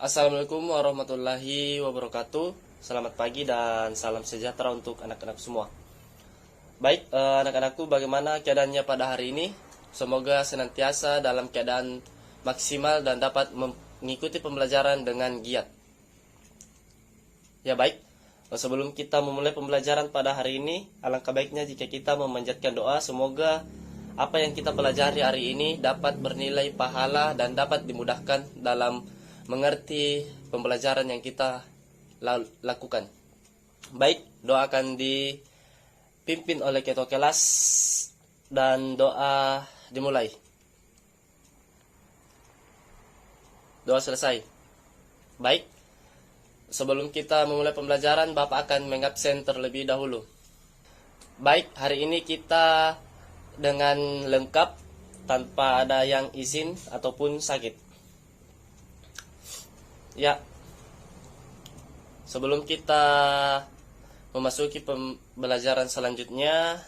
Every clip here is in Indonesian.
Assalamualaikum warahmatullahi wabarakatuh. Selamat pagi dan salam sejahtera untuk anak-anak semua. Baik, anak-anakku, bagaimana keadaannya pada hari ini? Semoga senantiasa dalam keadaan maksimal dan dapat mengikuti pembelajaran dengan giat. Ya baik, sebelum kita memulai pembelajaran pada hari ini, alangkah baiknya jika kita memanjatkan doa semoga apa yang kita pelajari hari ini dapat bernilai pahala dan dapat dimudahkan dalam mengerti pembelajaran yang kita lakukan. Baik, doa akan dipimpin oleh ketua kelas dan doa dimulai. Doa selesai. Baik, sebelum kita memulai pembelajaran, Bapak akan mengabsen terlebih dahulu. Baik, hari ini kita dengan lengkap tanpa ada yang izin ataupun sakit. Ya, sebelum kita memasuki pembelajaran selanjutnya,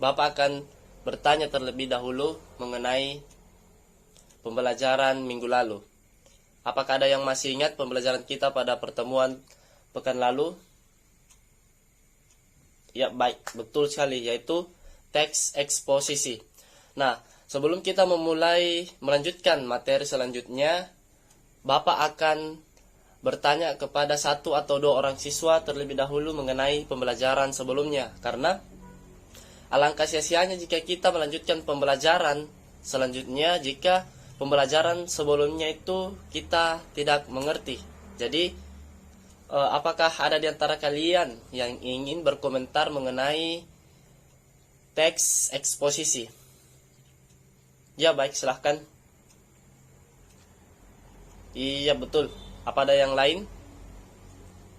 Bapak akan bertanya terlebih dahulu mengenai pembelajaran minggu lalu. Apakah ada yang masih ingat pembelajaran kita pada pertemuan pekan lalu? Ya, baik, betul sekali, yaitu teks eksposisi. Nah, sebelum kita melanjutkan materi selanjutnya, Bapak akan bertanya kepada satu atau dua orang siswa terlebih dahulu mengenai pembelajaran sebelumnya. Karena alangkah sia-sianya jika kita melanjutkan pembelajaran selanjutnya jika pembelajaran sebelumnya itu kita tidak mengerti. Jadi, apakah ada di antara kalian yang ingin berkomentar mengenai teks eksposisi? Ya, baik, silahkan. Iya, betul. Apa ada yang lain?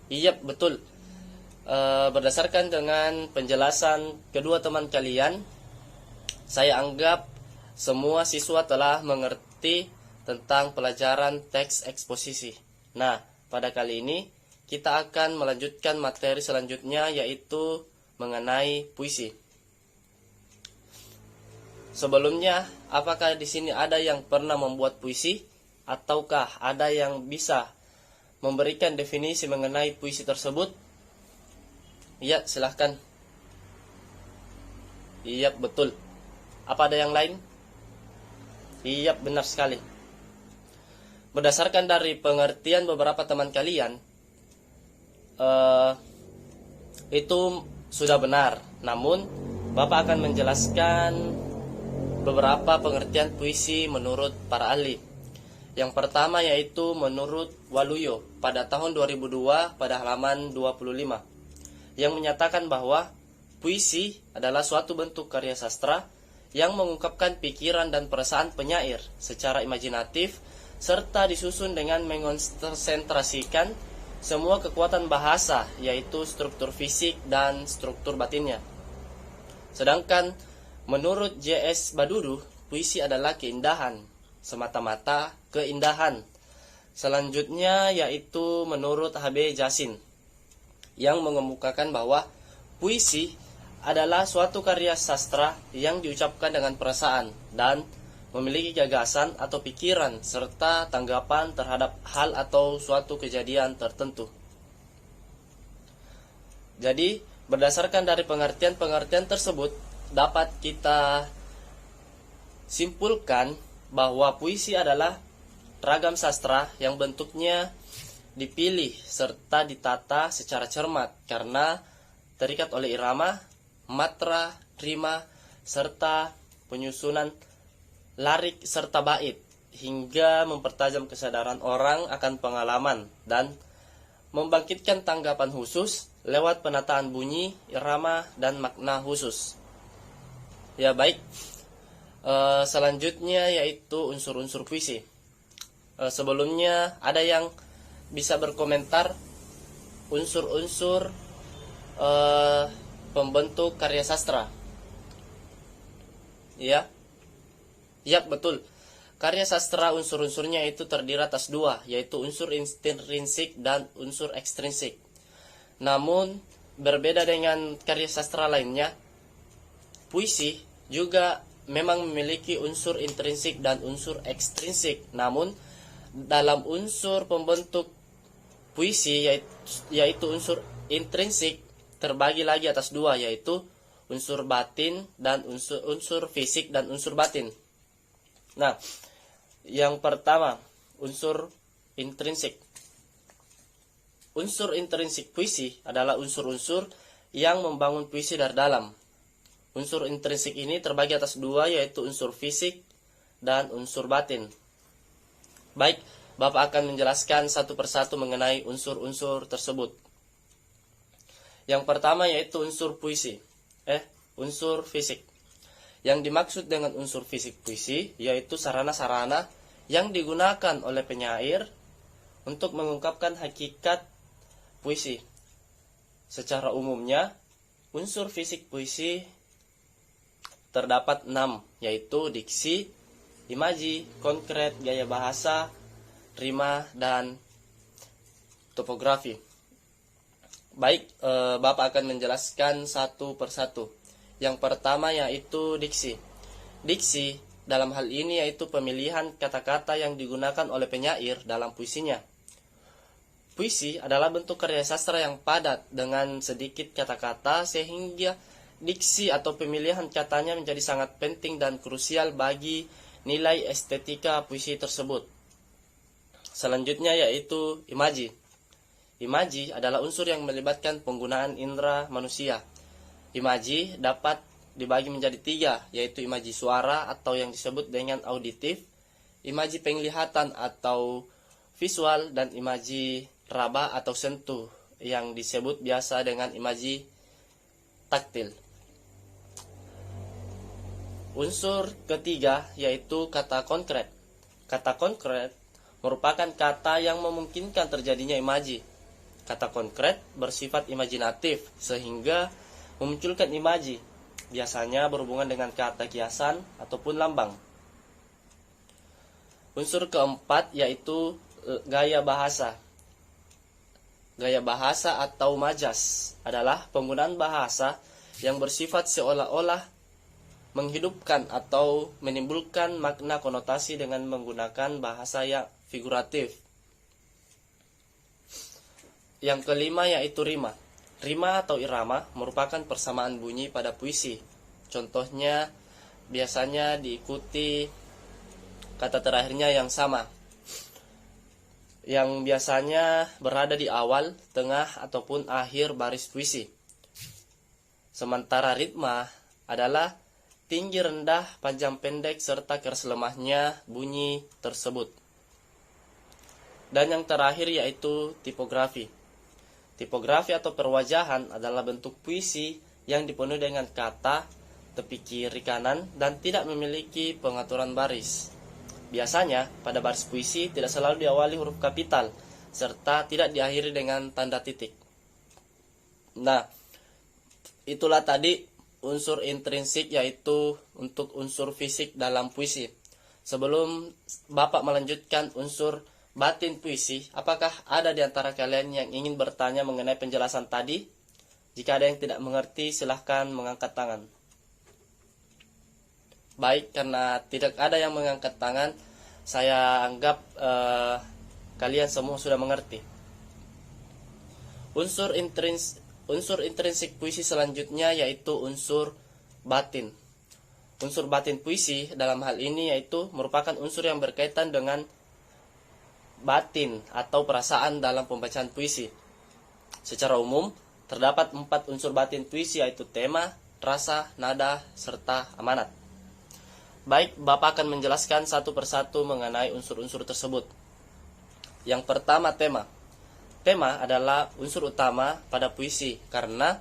Iya, betul. Berdasarkan dengan penjelasan kedua teman kalian, saya anggap semua siswa telah mengerti tentang pelajaran teks eksposisi. Nah, pada kali ini kita akan melanjutkan materi selanjutnya, yaitu mengenai puisi. Sebelumnya, apakah di sini ada yang pernah membuat puisi? Ataukah ada yang bisa memberikan definisi mengenai puisi tersebut? Iya, silahkan. Iya, betul. Apa ada yang lain? Iya, benar sekali. Berdasarkan dari pengertian beberapa teman kalian, itu sudah benar. Namun, Bapak akan menjelaskan beberapa pengertian puisi menurut para ahli. Yang pertama yaitu menurut Waluyo pada tahun 2002 pada halaman 25, yang menyatakan bahwa puisi adalah suatu bentuk karya sastra yang mengungkapkan pikiran dan perasaan penyair secara imajinatif serta disusun dengan mengonsentrasikan semua kekuatan bahasa, yaitu struktur fisik dan struktur batinnya. Sedangkan menurut J.S. Badudu, puisi adalah keindahan, semata-mata keindahan. Selanjutnya yaitu menurut H.B. Jasin, yang mengemukakan bahwa puisi adalah suatu karya sastra yang diucapkan dengan perasaan dan memiliki gagasan atau pikiran serta tanggapan terhadap hal atau suatu kejadian tertentu. Jadi, berdasarkan dari pengertian-pengertian tersebut, dapat kita simpulkan bahwa puisi adalah ragam sastra yang bentuknya dipilih serta ditata secara cermat karena terikat oleh irama, matra, rima, serta penyusunan larik serta bait hingga mempertajam kesadaran orang akan pengalaman dan membangkitkan tanggapan khusus lewat penataan bunyi, irama, dan makna khusus. Ya baik, selanjutnya yaitu unsur-unsur puisi. Sebelumnya ada yang bisa berkomentar unsur-unsur pembentuk karya sastra? Ya, ya betul. Karya sastra unsur-unsurnya itu terdiri atas dua, yaitu unsur intrinsik dan unsur ekstrinsik. Namun berbeda dengan karya sastra lainnya, puisi juga memang memiliki unsur intrinsik dan unsur ekstrinsik. Namun dalam unsur pembentuk puisi yaitu unsur intrinsik terbagi lagi atas dua, yaitu unsur batin dan unsur fisik dan unsur batin. Nah, yang pertama, unsur intrinsik. Unsur intrinsik puisi adalah unsur-unsur yang membangun puisi dari dalam. Unsur intrinsik ini terbagi atas dua, yaitu unsur fisik dan unsur batin. Baik, Bapak akan menjelaskan satu persatu mengenai unsur-unsur tersebut. Yang pertama yaitu unsur puisi, unsur fisik. Yang dimaksud dengan unsur fisik puisi yaitu sarana-sarana yang digunakan oleh penyair untuk mengungkapkan hakikat puisi. Secara umumnya, unsur fisik puisi terdapat 6, yaitu diksi, imaji, konkret, gaya bahasa, rima, dan topografi. Baik, Bapak akan menjelaskan satu persatu. Yang pertama yaitu diksi. Diksi dalam hal ini yaitu pemilihan kata-kata yang digunakan oleh penyair dalam puisinya. Puisi adalah bentuk karya sastra yang padat dengan sedikit kata-kata, sehingga diksi atau pemilihan katanya menjadi sangat penting dan krusial bagi nilai estetika puisi tersebut. Selanjutnya yaitu imaji. Imaji adalah unsur yang melibatkan penggunaan indera manusia. Imaji dapat dibagi menjadi 3, yaitu imaji suara atau yang disebut dengan auditif, imaji penglihatan atau visual, dan imaji raba atau sentuh yang disebut biasa dengan imaji taktil. Unsur ketiga yaitu kata konkret. Kata konkret merupakan kata yang memungkinkan terjadinya imaji. Kata konkret bersifat imajinatif sehingga memunculkan imaji, biasanya berhubungan dengan kata kiasan ataupun lambang. Unsur keempat yaitu gaya bahasa. Gaya bahasa atau majas adalah penggunaan bahasa yang bersifat seolah-olah menghidupkan atau menimbulkan makna konotasi dengan menggunakan bahasa yang figuratif. Yang kelima yaitu rima. Rima atau irama merupakan persamaan bunyi pada puisi. Contohnya biasanya diikuti kata terakhirnya yang sama, yang biasanya berada di awal, tengah, ataupun akhir baris puisi. Sementara ritma adalah tinggi rendah, panjang pendek, serta keras lemahnya bunyi tersebut. Dan yang terakhir yaitu tipografi. Tipografi atau perwajahan adalah bentuk puisi yang dipenuhi dengan kata, tepi kiri kanan, dan tidak memiliki pengaturan baris. Biasanya, pada baris puisi tidak selalu diawali huruf kapital, serta tidak diakhiri dengan tanda titik. Nah, itulah tadi unsur intrinsik yaitu untuk unsur fisik dalam puisi. Sebelum Bapak melanjutkan unsur batin puisi, apakah ada di antara kalian yang ingin bertanya mengenai penjelasan tadi? Jika ada yang tidak mengerti, silahkan mengangkat tangan. Baik, karena tidak ada yang mengangkat tangan, saya anggap kalian semua sudah mengerti. Unsur intrinsik puisi selanjutnya yaitu unsur batin. Unsur batin puisi dalam hal ini yaitu merupakan unsur yang berkaitan dengan batin atau perasaan dalam pembacaan puisi. Secara umum, terdapat 4 unsur batin puisi yaitu tema, rasa, nada, serta amanat. Baik, Bapak akan menjelaskan satu persatu mengenai unsur-unsur tersebut. Yang pertama, tema. Tema adalah unsur utama pada puisi karena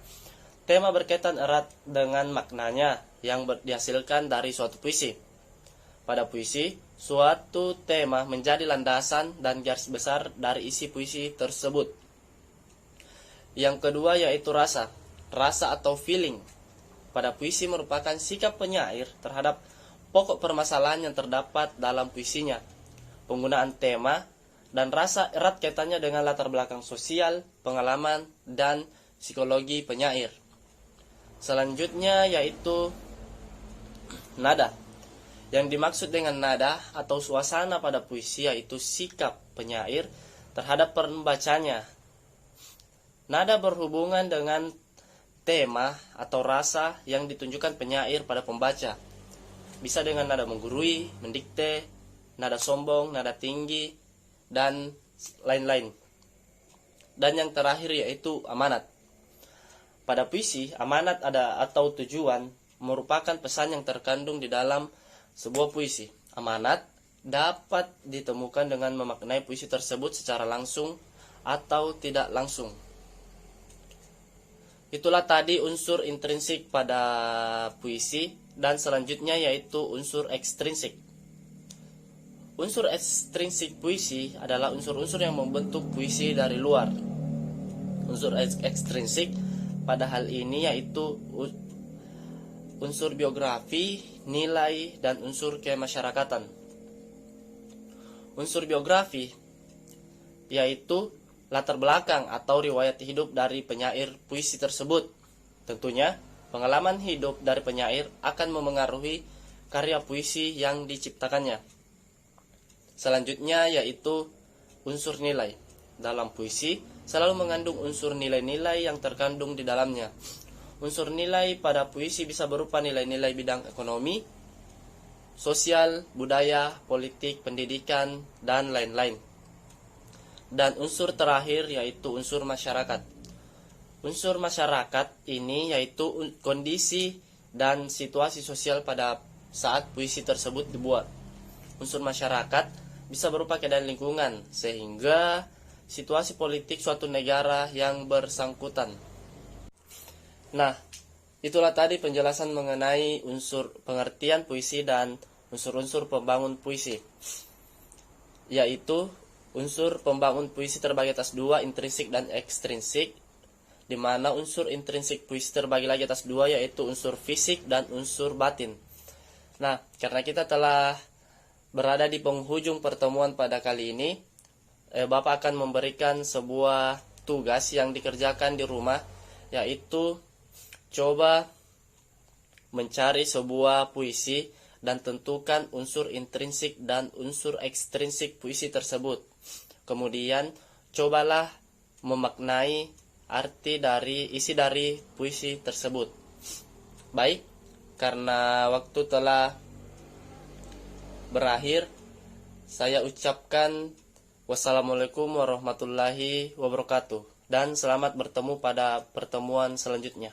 tema berkaitan erat dengan maknanya yang dihasilkan dari suatu puisi. Pada puisi, suatu tema menjadi landasan dan garis besar dari isi puisi tersebut. Yang kedua yaitu rasa. Rasa atau feeling pada puisi merupakan sikap penyair terhadap pokok permasalahan yang terdapat dalam puisinya. Penggunaan tema dan rasa erat kaitannya dengan latar belakang sosial, pengalaman, dan psikologi penyair. Selanjutnya yaitu nada. Yang dimaksud dengan nada atau suasana pada puisi yaitu sikap penyair terhadap pembacanya. Nada berhubungan dengan tema atau rasa yang ditunjukkan penyair pada pembaca. Bisa dengan nada menggurui, mendikte, nada sombong, nada tinggi, dan lain-lain. Dan yang terakhir yaitu amanat. Pada puisi, amanat atau tujuan merupakan pesan yang terkandung di dalam sebuah puisi. Amanat dapat ditemukan dengan memaknai puisi tersebut secara langsung atau tidak langsung. Itulah tadi unsur intrinsik pada puisi, dan selanjutnya yaitu unsur ekstrinsik. Unsur ekstrinsik puisi adalah unsur-unsur yang membentuk puisi dari luar. Unsur ekstrinsik pada hal ini yaitu unsur biografi, nilai, dan unsur kemasyarakatan. Unsur biografi yaitu latar belakang atau riwayat hidup dari penyair puisi tersebut. Tentunya, pengalaman hidup dari penyair akan memengaruhi karya puisi yang diciptakannya. Selanjutnya yaitu unsur nilai. Dalam puisi selalu mengandung unsur nilai-nilai yang terkandung di dalamnya. Unsur nilai pada puisi bisa berupa nilai-nilai bidang ekonomi, sosial, budaya, politik, pendidikan, dan lain-lain. Dan unsur terakhir yaitu unsur masyarakat. Unsur masyarakat ini yaitu kondisi dan situasi sosial pada saat puisi tersebut dibuat. Unsur masyarakat bisa berupa keadaan lingkungan, sehingga situasi politik suatu negara yang bersangkutan. Nah, itulah tadi penjelasan mengenai unsur pengertian puisi dan unsur-unsur pembangun puisi, yaitu unsur pembangun puisi terbagi atas dua, intrinsik dan ekstrinsik, di mana unsur intrinsik puisi terbagi lagi atas dua, yaitu unsur fisik dan unsur batin. Nah, karena kita telah berada di penghujung pertemuan pada kali ini, Bapak akan memberikan sebuah tugas yang dikerjakan di rumah, yaitu coba mencari sebuah puisi dan tentukan unsur intrinsik dan unsur ekstrinsik puisi tersebut. Kemudian cobalah memaknai arti dari isi dari puisi tersebut. Baik, karena waktu telah berakhir, saya ucapkan wassalamualaikum warahmatullahi wabarakatuh dan selamat bertemu pada pertemuan selanjutnya.